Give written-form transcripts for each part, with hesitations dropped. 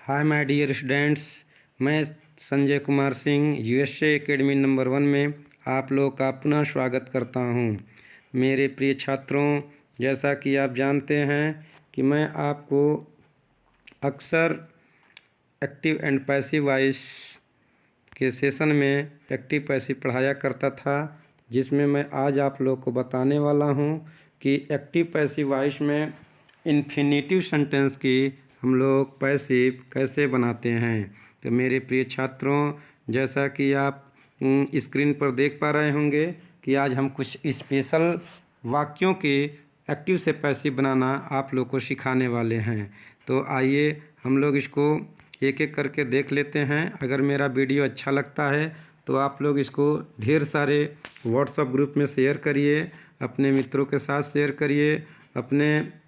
Hi my dear students, मैं Sanjay Kumar Singh USA academy number 1 में आप लोग का पुनः स्वागत करता हूं। मेरे प्रिय छात्रों, जैसा कि आप जानते हैं कि मैं आपको अक्सर एक्टिव एंड पैसिव वॉइस के सेशन में एक्टिव पैसिव पढ़ाया करता था, जिसमें मैं आज आप लोग को बताने वाला हूं कि एक्टिव पैसिव वॉइस में इन्फिनेटिव सेंटेंस की हम लोग पैसिव कैसे बनाते हैं। तो मेरे प्रिय छात्रों, जैसा कि आप स्क्रीन पर देख पा रहे होंगे कि आज हम कुछ स्पेशल वाक्यों के एक्टिव से पैसिव बनाना आप लोग को सिखाने वाले हैं। तो आइए हम लोग इसको एक एक करके देख लेते हैं। अगर मेरा वीडियो अच्छा लगता है तो आप लोग इसको ढेर सारे व्हाट्सएप ग्रुप में शेयर करिए, अपने मित्रों के साथ शेयर करिए, अपने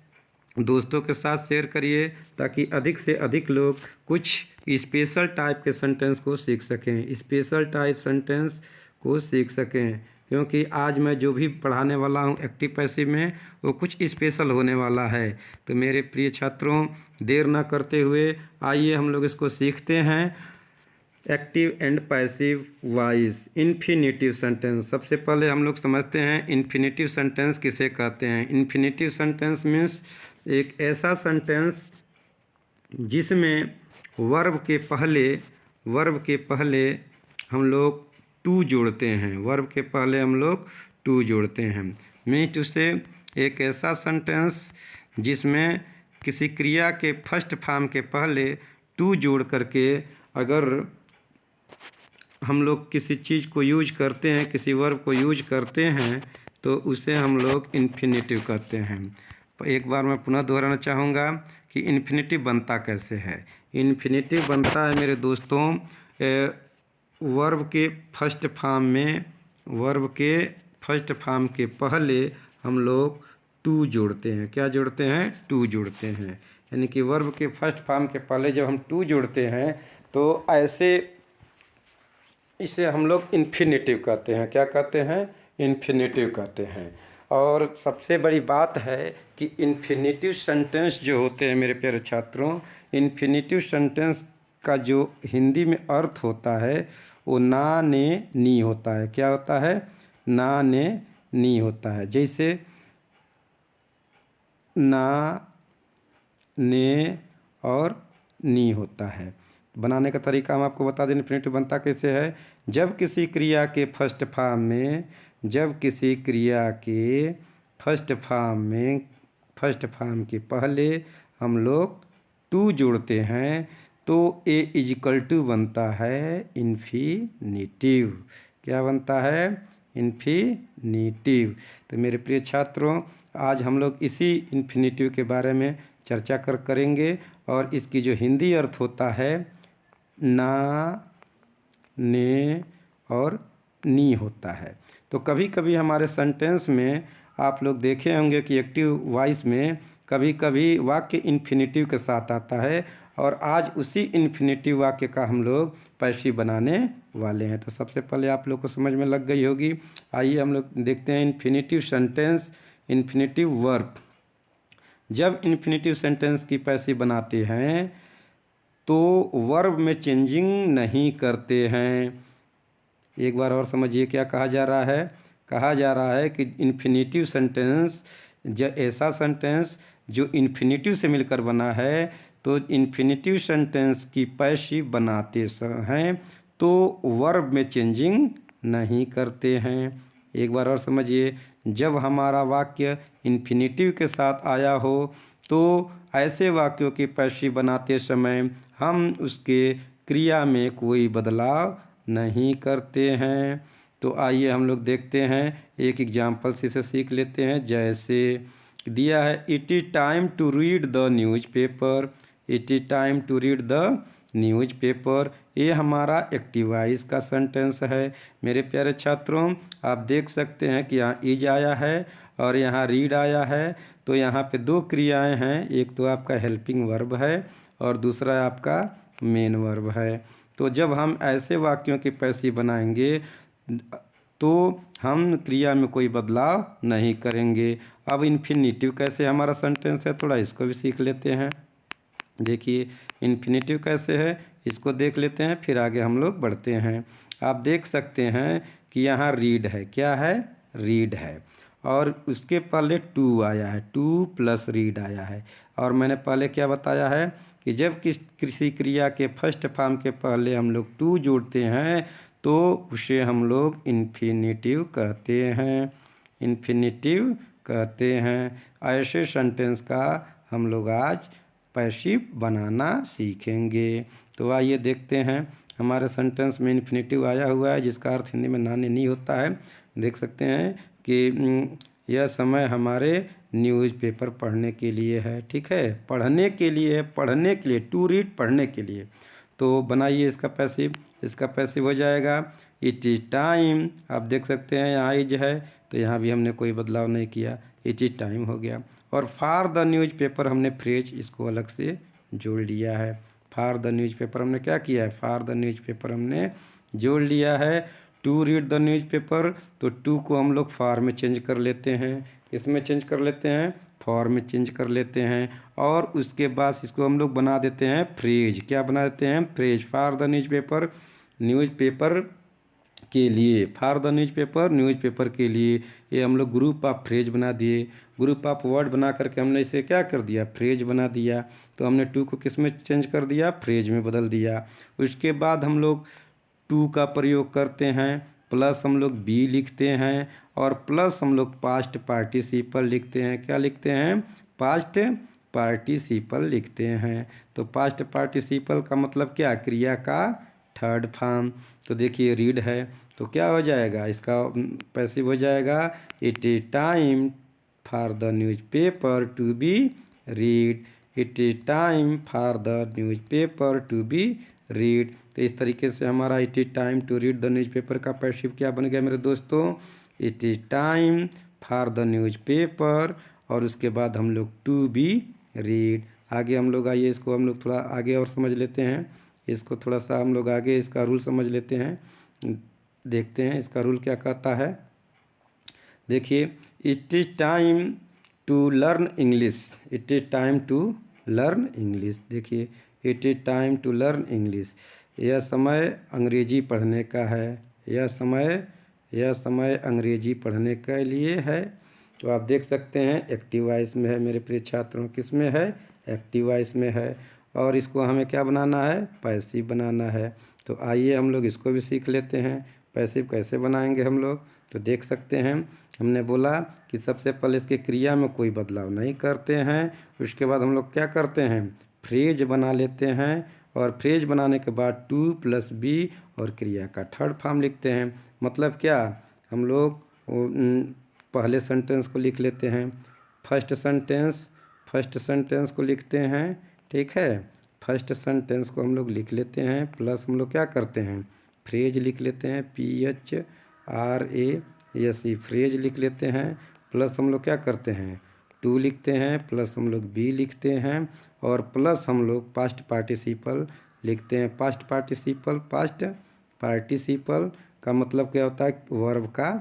दोस्तों के साथ शेयर करिए, ताकि अधिक से अधिक लोग कुछ स्पेशल टाइप के सेंटेंस को सीख सकें, स्पेशल टाइप सेंटेंस को सीख सकें। क्योंकि आज मैं जो भी पढ़ाने वाला हूँ एक्टिव पैसिव में, वो कुछ स्पेशल होने वाला है। तो मेरे प्रिय छात्रों, देर ना करते हुए आइए हम लोग इसको सीखते हैं। Active and passive voice infinitive sentence. सबसे पहले हम लोग समझते हैं इन्फिनेटिव सेंटेंस किसे कहते हैं। इन्फिनेटिव सेंटेंस मीन्स एक ऐसा सेंटेंस जिसमें वर्ब के पहले हम लोग टू जोड़ते हैं। वर्ब के पहले हम लोग टू जोड़ते हैं। मीन्स टू से एक ऐसा सेंटेंस जिसमें किसी क्रिया के फर्स्ट फॉर्म के पहले टू जोड़ करके अगर हम लोग किसी चीज़ को यूज करते हैं, किसी वर्ब को यूज करते हैं, तो उसे हम लोग इन्फिनेटिव कहते हैं। एक बार मैं पुनः दोहराना चाहूँगा कि इन्फिनेटिव बनता कैसे है। इन्फिनेटिव बनता है मेरे दोस्तों, वर्ब के फर्स्ट फॉर्म के पहले हम लोग टू जोड़ते हैं। क्या जोड़ते हैं? टू जोड़ते हैं। यानी कि वर्ब के फर्स्ट फॉर्म के पहले जब हम टू जोड़ते हैं तो ऐसे इसे हम लोग इन्फिनेटिव कहते हैं। क्या कहते हैं? इन्फिनेटिव कहते हैं। और सबसे बड़ी बात है कि इन्फिनेटिव सेंटेंस जो होते हैं मेरे प्यारे छात्रों, इन्फिनेटिव सेंटेंस का जो हिंदी में अर्थ होता है वो ना ने नी होता है। क्या होता है? ना ने नी होता है। जैसे ना ने और नी होता है। बनाने का तरीका हम आपको बता दें इन्फिनेटिव बनता कैसे है। जब किसी क्रिया के फर्स्ट फॉर्म के पहले हम लोग टू जोड़ते हैं तो ए इजिकल टू बनता है इन्फिनेटिव। क्या बनता है? इन्फिनेटिव। तो मेरे प्रिय छात्रों, आज हम लोग इसी इन्फिनेटिव के बारे में चर्चा करेंगे। और इसकी जो हिंदी अर्थ होता है ना, ने और नी होता है। तो कभी कभी हमारे सेंटेंस में आप लोग देखे होंगे कि एक्टिव वॉइस में कभी कभी वाक्य इन्फिनेटिव के साथ आता है, और आज उसी इन्फिनेटिव वाक्य का हम लोग पैसिव बनाने वाले हैं। तो सबसे पहले आप लोग को समझ में लग गई होगी। आइए हम लोग देखते हैं इन्फिनेटिव सेंटेंस, इन्फिनेटिव वर्ब। जब इन्फिनेटिव सेंटेंस की पैसिव बनाते हैं तो वर्ब में चेंजिंग नहीं करते हैं। एक बार और समझिए क्या कहा जा रहा है। कहा जा रहा है कि इन्फिनेटिव सेंटेंस ऐसा सेंटेंस जो इन्फिनेटिव से मिलकर बना है, तो इन्फिनेटिव सेंटेंस की पैसिव बनाते हैं तो वर्ब में चेंजिंग नहीं करते हैं। एक बार और समझिए, जब हमारा वाक्य इन्फिनेटिव के साथ आया हो तो ऐसे वाक्यों की पैसिव बनाते समय हम उसके क्रिया में कोई बदलाव नहीं करते हैं। तो आइए हम लोग देखते हैं, एक एग्जाम्पल से इसे सीख लेते हैं। जैसे दिया है, it is time to read the newspaper. It is time to read the newspaper. ये हमारा एक्टिव वॉइस का सेंटेंस है। मेरे प्यारे छात्रों, आप देख सकते हैं कि यहाँ इज आया है और यहाँ रीड आया है। तो यहाँ पे दो क्रियाएं हैं, एक तो आपका हेल्पिंग वर्ब है और दूसरा आपका मेन वर्ब है। तो जब हम ऐसे वाक्यों की पैसिव बनाएंगे तो हम क्रिया में कोई बदलाव नहीं करेंगे। अब इन्फिनेटिव कैसे हमारा सेंटेंस है, थोड़ा इसको भी सीख लेते हैं। देखिए इन्फिनेटिव कैसे है इसको देख लेते हैं, फिर आगे हम लोग बढ़ते हैं। आप देख सकते हैं कि यहाँ रीड है, क्या है, रीड है, और उसके पहले टू आया है, टू प्लस रीड आया है। और मैंने पहले क्या बताया है कि जब किसी क्रिया के फर्स्ट फॉर्म के पहले हम लोग टू जोड़ते हैं तो उसे हम लोग इन्फिनेटिव कहते हैं, इन्फिनेटिव कहते हैं। ऐसे सेंटेंस का हम लोग आज पैसिव बनाना सीखेंगे। तो आइए देखते हैं, हमारे सेंटेंस में इन्फिनेटिव आया हुआ है जिसका अर्थ हिंदी में ना नहीं होता है। देख सकते हैं कि यह समय हमारे न्यूज़पेपर पढ़ने के लिए है, ठीक है, पढ़ने के लिए है, पढ़ने के लिए, टू रीड, पढ़ने के लिए। तो बनाइए इसका पैसिव, इसका पैसिव हो जाएगा इट इज़ टाइम। आप देख सकते हैं यहाँ इज है तो यहाँ भी हमने कोई बदलाव नहीं किया, इट इज़ टाइम हो गया। और फॉर द न्यूज़पेपर हमने फ्रेज इसको अलग से जोड़ लिया है। फॉर द न्यूज़पेपर हमने क्या किया है, फॉर द न्यूज़पेपर हमने जोड़ लिया है। टू रीड द न्यूज़पेपर, तो टू को हम लोग फॉर में चेंज कर लेते हैं, इसमें चेंज कर लेते हैं, फॉर में चेंज कर लेते हैं। और उसके बाद इसको हम लोग बना देते हैं फ्रेज, क्या बना देते हैं, phrase. For the newspaper, newspaper के लिए, फॉर द न्यूज़पेपर, न्यूज़पेपर के लिए, ये हम लोग ग्रुप ऑफ फ्रेज बना दिए। ग्रुप ऑफ वर्ड बना करके हमने इसे क्या कर दिया, फ्रेज बना दिया। तो हमने टू को किस में चेंज कर दिया, फ्रेज में बदल दिया। उसके बाद हम लोग टू का प्रयोग करते हैं, प्लस हम लोग बी लिखते हैं, और प्लस हम लोग पास्ट पार्टिसिपल लिखते हैं। क्या लिखते हैं, पास्ट पार्टिसिपल लिखते हैं। तो पास्ट पार्टिसिपल का मतलब क्या, क्रिया का थर्ड फॉर्म। तो देखिए रीड है तो क्या हो जाएगा, इसका पैसिव हो जाएगा it is time for the newspaper to be read, it is time for the newspaper to be read. तो इस तरीके से हमारा it is time to read the newspaper का पैसिव क्या बन गया मेरे दोस्तों, it is time for the newspaper, और उसके बाद हम लोग टू बी रीड। आगे हम लोग आइए इसको हम लोग थोड़ा आगे और समझ लेते हैं, इसको थोड़ा सा हम लोग आगे इसका रूल समझ लेते हैं। देखते हैं इसका रूल क्या कहता है। देखिए it is time to learn English, it is time to learn English. देखिए it is time to learn English, यह समय अंग्रेजी पढ़ने का है, यह समय अंग्रेजी पढ़ने के लिए है। तो आप देख सकते हैं एक्टिव वॉइस में है मेरे प्रिय छात्रों, किस में है, एक्टिव वॉइस में है। और इसको हमें क्या बनाना है, पैसिव बनाना है। तो आइए हम लोग इसको भी सीख लेते हैं, पैसिव कैसे बनाएंगे हम लोग। तो देख सकते हैं हमने बोला कि सबसे पहले इसके क्रिया में कोई बदलाव नहीं करते हैं, उसके बाद हम लोग क्या करते हैं, फ्रेज बना लेते हैं, और फ्रेज बनाने के बाद टू प्लस बी और क्रिया का थर्ड फॉर्म लिखते हैं। मतलब क्या, हम लोग पहले सेंटेंस को लिख लेते हैं, फर्स्ट सेंटेंस को लिखते हैं, ठीक है, फर्स्ट सेंटेंस को हम लोग लिख लेते हैं, प्लस हम लोग क्या करते हैं, फ्रेज लिख लेते हैं, PHRASE फ्रेज लिख लेते हैं, प्लस हम लोग क्या करते हैं, टू लिखते हैं, प्लस हम लोग बी लिखते हैं, और प्लस हम लोग पास्ट पार्टिसिपल लिखते हैं। पास्ट पार्टिसिपल का मतलब क्या होता है, वर्ब का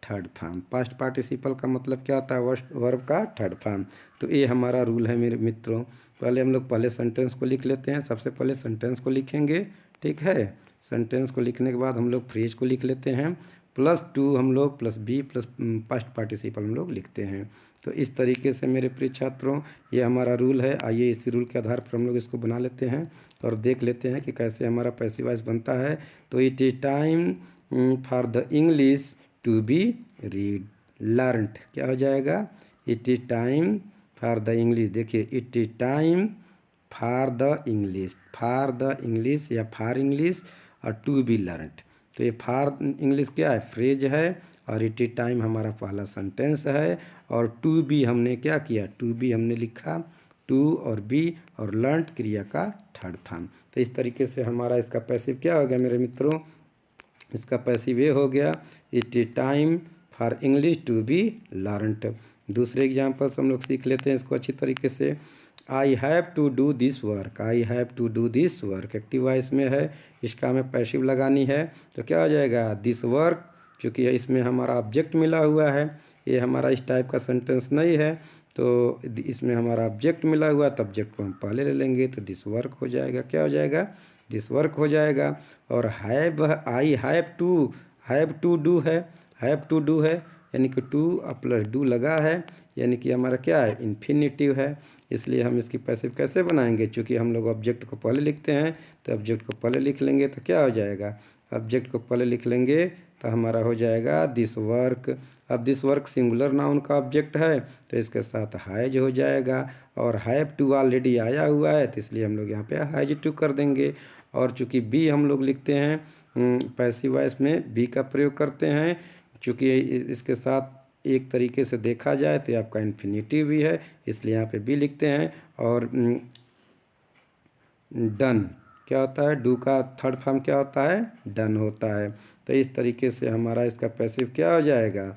थर्ड फॉर्म। पास्ट पार्टिसिपल का मतलब क्या होता है, वर्ब का थर्ड फॉर्म। तो ये हमारा रूल है मेरे मित्रों। पहले हम लोग पहले सेंटेंस को लिख लेते हैं, सबसे पहले सेंटेंस को लिखेंगे, ठीक है। सेंटेंस को लिखने के बाद हम लोग फ्रेज को लिख लेते हैं, प्लस टू हम लोग plus be plus past participle हम लोग लिखते हैं। तो इस तरीके से मेरे प्रिय छात्रों ये हमारा रूल है। आइए इसी रूल के आधार पर हम लोग इसको बना लेते हैं और देख लेते हैं कि कैसे हमारा पैसिव वॉइस बनता है। तो it is time for the English to be read learned, क्या हो जाएगा, it is time for the English. देखिए it is time for the English या फॉर इंग्लिश और टू बी लर्नड। तो ये फॉर इंग्लिश क्या है, फ्रेज है, और इट इज टाइम हमारा पहला सेंटेंस है, और टू बी हमने क्या किया, टू बी हमने लिखा, टू और बी और लर्नड क्रिया का थर्ड फॉर्म। तो इस तरीके से हमारा इसका पैसिव क्या हो गया मेरे मित्रों, इसका पैसिव ये हो गया, it is time for English to be learned. दूसरे एग्जाम्पल्स हम लोग सीख लेते हैं इसको अच्छी तरीके से। I have to do this work, I have to do this work active voice में है, इसका हमें पैसिव लगानी है। तो क्या हो जाएगा, दिस वर्क, क्योंकि इसमें हमारा ऑब्जेक्ट मिला हुआ है, ये हमारा इस टाइप का सेंटेंस नहीं है, तो इसमें हमारा ऑब्जेक्ट मिला हुआ, तो ऑब्जेक्ट को हम पहले ले लेंगे, तो दिस वर्क हो जाएगा। क्या हो जाएगा? दिस वर्क हो जाएगा। और आई हैव टू डू है, हैव टू डू है, यानी कि टू प्लस डू लगा है, यानी कि हमारा क्या है? इन्फिनिटिव है। इसलिए हम इसकी पैसिव कैसे बनाएंगे? चूँकि हम लोग ऑब्जेक्ट को पहले लिखते हैं, तो ऑब्जेक्ट को पहले लिख लेंगे तो क्या हो जाएगा? ऑब्जेक्ट को पहले लिख लेंगे तो हमारा हो जाएगा दिस वर्क। अब दिस वर्क सिंगुलर नाउन का ऑब्जेक्ट है, तो इसके साथ हैज हो जाएगा। और हैव टू ऑलरेडी आया हुआ है, तो इसलिए हम लोग यहाँ पे हैज टू कर देंगे। और चूँकि बी हम लोग लिखते हैं पैसिव वॉइस में बी का प्रयोग करते हैं, चूँकि इसके साथ एक तरीके से देखा जाए तो आपका इन्फिनिटिव भी है, इसलिए यहाँ पे बी लिखते हैं। और डन क्या होता है? डू का थर्ड फॉर्म क्या होता है? डन होता है। तो इस तरीके से हमारा इसका पैसिव क्या हो जाएगा?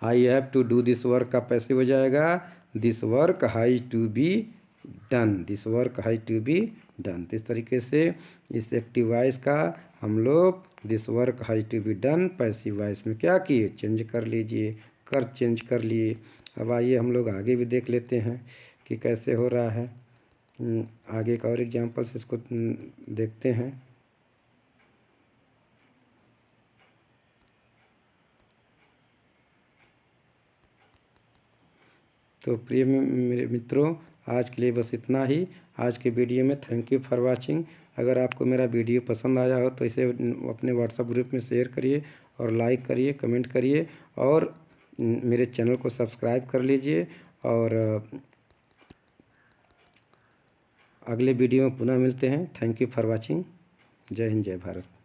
I have to do this work का पैसिव हो जाएगा this work has to be done, this work has to be done. तो इस तरीके से इस एक्टिव वॉइस का हम लोग this work has to be done passive voice में क्या किए? चेंज कर लीजिए, चेंज कर लिए। अब आइए हम लोग आगे भी देख लेते हैं कि कैसे हो रहा है। आगे का और एग्जाम्पल से इसको देखते हैं। तो प्रिय मेरे मित्रों, आज के लिए बस इतना ही आज के वीडियो में। Thank you for watching. अगर आपको मेरा वीडियो पसंद आया हो तो इसे अपने व्हाट्सएप ग्रुप में शेयर करिए और लाइक करिए, कमेंट करिए और मेरे चैनल को सब्सक्राइब कर लीजिए। और अगले वीडियो में पुनः मिलते हैं। Thank you for watching. जय हिंद, जय भारत।